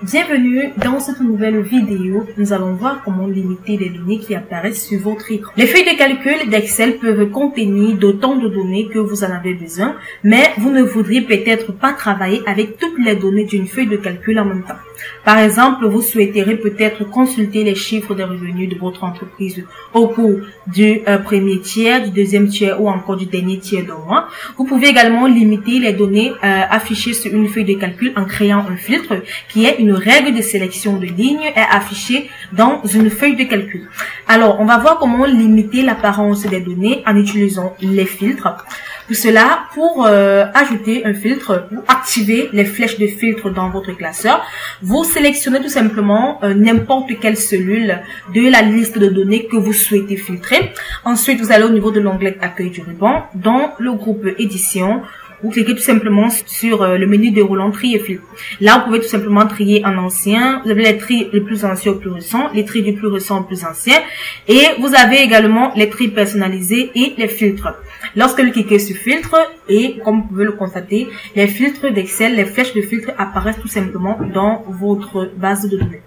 Bienvenue dans cette nouvelle vidéo. Nous allons voir comment limiter les données qui apparaissent sur votre écran. Les feuilles de calcul d'Excel peuvent contenir d'autant de données que vous en avez besoin, mais vous ne voudriez peut-être pas travailler avec toutes les données d'une feuille de calcul en même temps. Par exemple, vous souhaiterez peut-être consulter les chiffres des revenus de votre entreprise au cours du premier tiers, du deuxième tiers ou encore du dernier tiers du mois. Vous pouvez également limiter les données affichées sur une feuille de calcul en créant un filtre qui est une règle de sélection de lignes est affichée dans une feuille de calcul. Alors, on va voir comment limiter l'apparence des données en utilisant les filtres. Pour cela, pour ajouter un filtre ou activer les flèches de filtre dans votre classeur, vous sélectionnez tout simplement n'importe quelle cellule de la liste de données que vous souhaitez filtrer. Ensuite, vous allez au niveau de l'onglet Accueil du ruban, dans le groupe Édition. Vous cliquez tout simplement sur le menu déroulant tri et filtre. Là, vous pouvez tout simplement trier en ancien. Vous avez les tris les plus anciens au plus récent, les tris du plus récent au plus ancien. Et vous avez également les tris personnalisés et les filtres. Lorsque vous cliquez sur filtre, et comme vous pouvez le constater, les filtres d'Excel, les flèches de filtre apparaissent tout simplement dans votre base de données.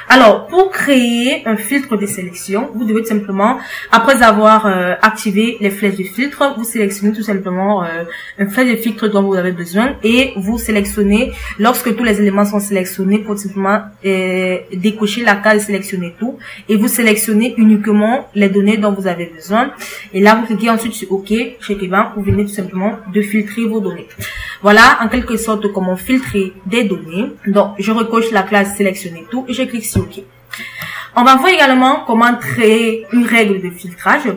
Alors, pour créer un filtre de sélection, vous devez tout simplement, après avoir activé les flèches de filtre, vous sélectionnez tout simplement un flèche de filtre dont vous avez besoin et vous sélectionnez, lorsque tous les éléments sont sélectionnés, pour simplement décocher la case sélectionner tout et vous sélectionnez uniquement les données dont vous avez besoin. Et là, vous cliquez ensuite sur OK, chez Kevin, vous venez tout simplement de filtrer vos données. Voilà, en quelque sorte, comment filtrer des données. Donc, je recoche la classe sélectionner tout et je clique sur OK. On va voir également comment créer une règle de filtrage.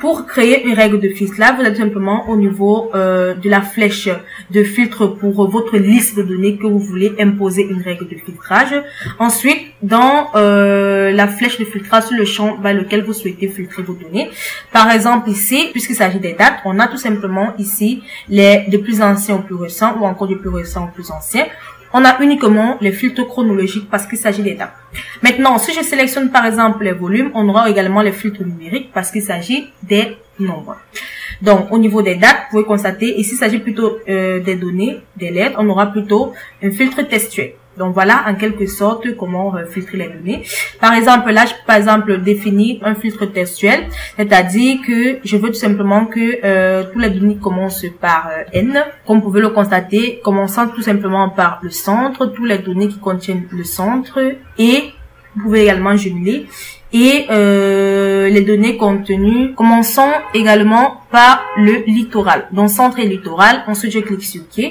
Pour créer une règle de filtrage, vous allez tout simplement au niveau de la flèche de filtre pour votre liste de données que vous voulez imposer une règle de filtrage. Ensuite, dans la flèche de filtrage sur le champ vers lequel vous souhaitez filtrer vos données. Par exemple ici, puisqu'il s'agit des dates, on a tout simplement ici les de plus anciens au plus récent ou encore du plus récent au plus ancien. On a uniquement les filtres chronologiques parce qu'il s'agit des dates. Maintenant, si je sélectionne par exemple les volumes, on aura également les filtres numériques parce qu'il s'agit des nombres. Donc, au niveau des dates, vous pouvez constater, ici il s'agit plutôt des données, des lettres, on aura plutôt un filtre textuel. Donc voilà en quelque sorte comment filtrer les données. Par exemple, là, je peux par exemple définir un filtre textuel, c'est-à-dire que je veux tout simplement que tous les données commencent par N. Comme vous pouvez le constater, commençant tout simplement par le centre, tous les données qui contiennent le centre et vous pouvez également jumeler. Et les données contenues commençant également par le littoral. Donc centre et littoral, ensuite je clique sur OK.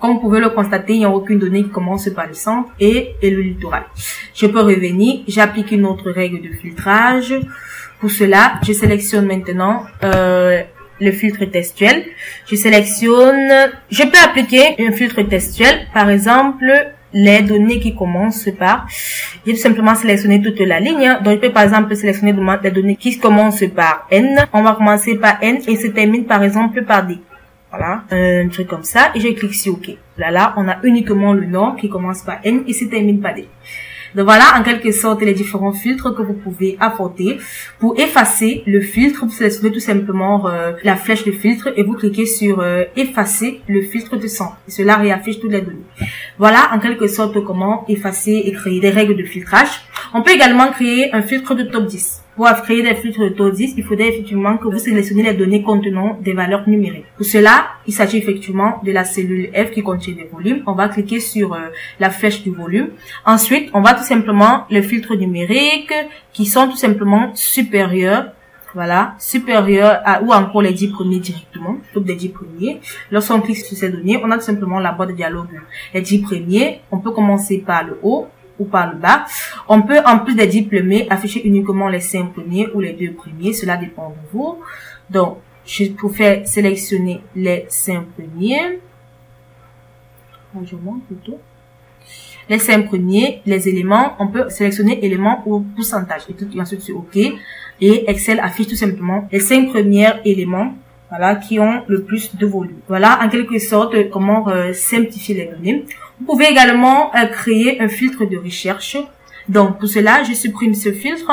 Comme vous pouvez le constater, il n'y a aucune donnée qui commence par le centre et le littoral. Je peux revenir, j'applique une autre règle de filtrage. Pour cela, je sélectionne maintenant le filtre textuel. Je peux appliquer un filtre textuel, par exemple, les données qui commencent par, j'ai tout simplement sélectionné toute la ligne. Donc, je peux par exemple sélectionner les données qui commencent par N. On va commencer par N et se termine par exemple par D. Voilà, un truc comme ça, et je clique sur OK. Là, on a uniquement le nom qui commence par N et se termine par D. Donc voilà, en quelque sorte, les différents filtres que vous pouvez apporter. Pour effacer le filtre, vous sélectionnez tout simplement la flèche de filtre et vous cliquez sur effacer le filtre de centre. Et cela réaffiche toutes les données. Voilà, en quelque sorte, comment effacer et créer des règles de filtrage. On peut également créer un filtre de top 10. Pour créer des filtres de top 10, il faudrait effectivement que vous sélectionnez les données contenant des valeurs numériques. Pour cela, il s'agit effectivement de la cellule F qui contient des volumes. On va cliquer sur la flèche du volume. Ensuite, on va tout simplement les filtres numériques qui sont tout simplement supérieurs. Voilà, supérieurs à ou encore les 10 premiers directement, donc des 10 premiers. Lorsqu'on clique sur ces données, on a tout simplement la boîte de dialogue. Les 10 premiers, on peut commencer par le haut ou par le bas. On peut, en plus des 10 premiers, afficher uniquement les 5 premiers ou les 2 premiers. Cela dépend de vous. Donc, je préfère sélectionner les 5 premiers. Plutôt. Les 5 premiers, les éléments, on peut sélectionner éléments ou pourcentage. Et ensuite sur OK. Et Excel affiche tout simplement les 5 premiers éléments, voilà, qui ont le plus de volume. Voilà, en quelque sorte, comment simplifier les données. Vous pouvez également créer un filtre de recherche. Donc, pour cela, je supprime ce filtre.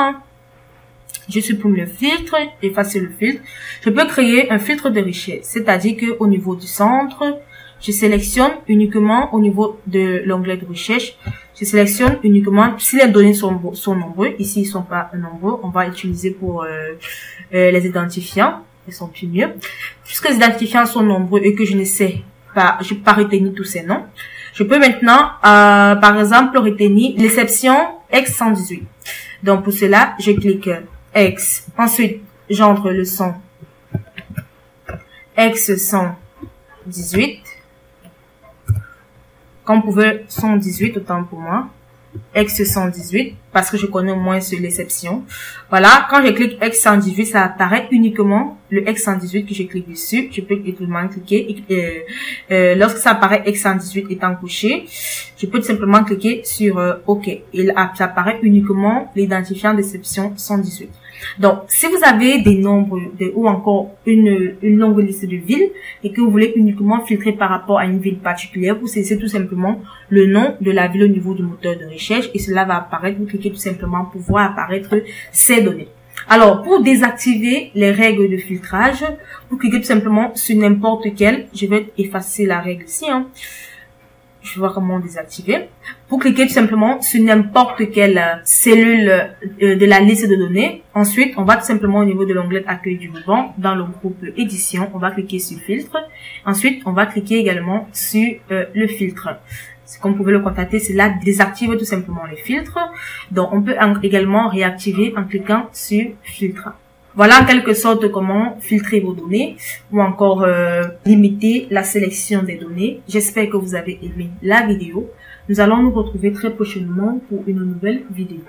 Je supprime le filtre, effacer le filtre. Je peux créer un filtre de recherche, c'est-à-dire que au niveau du centre, je sélectionne uniquement au niveau de l'onglet de recherche. Je sélectionne uniquement si les données sont nombreux. Ici, ils sont pas nombreux. On va utiliser pour les identifiants. Ils sont plus mieux. Puisque les identifiants sont nombreux et que je ne sais pas, je peux pas retenir tous ces noms. Je peux maintenant, par exemple, retenir l'exception X118. Donc, pour cela, je clique X. Ensuite, j'entre le son X118. Comme vous pouvez, 118, autant pour moi. X118, parce que je connais au moins l'exception. Voilà, quand je clique X118, ça apparaît uniquement le X118 que je clique dessus. Je peux également cliquer, lorsque ça apparaît X118 étant couché, je peux tout simplement cliquer sur OK. Et ça apparaît uniquement l'identifiant d'exception 118. Donc, si vous avez des nombres ou encore une longue liste de villes et que vous voulez uniquement filtrer par rapport à une ville particulière, vous saisissez tout simplement le nom de la ville au niveau du moteur de recherche et cela va apparaître. Vous cliquez tout simplement pour voir apparaître ces données. Alors, pour désactiver les règles de filtrage, vous cliquez tout simplement sur n'importe quelle. Je vais effacer la règle ici. Je vais voir comment désactiver. Vous cliquez tout simplement sur n'importe quelle cellule de la liste de données. Ensuite, on va tout simplement au niveau de l'onglet accueil du ruban, dans le groupe édition, on va cliquer sur filtre. Ensuite, on va cliquer également sur le filtre. Comme vous pouvez le constater, cela désactive tout simplement les filtres. Donc, on peut également réactiver en cliquant sur filtre. Voilà en quelque sorte comment filtrer vos données ou encore limiter la sélection des données. J'espère que vous avez aimé la vidéo. Nous allons nous retrouver très prochainement pour une nouvelle vidéo.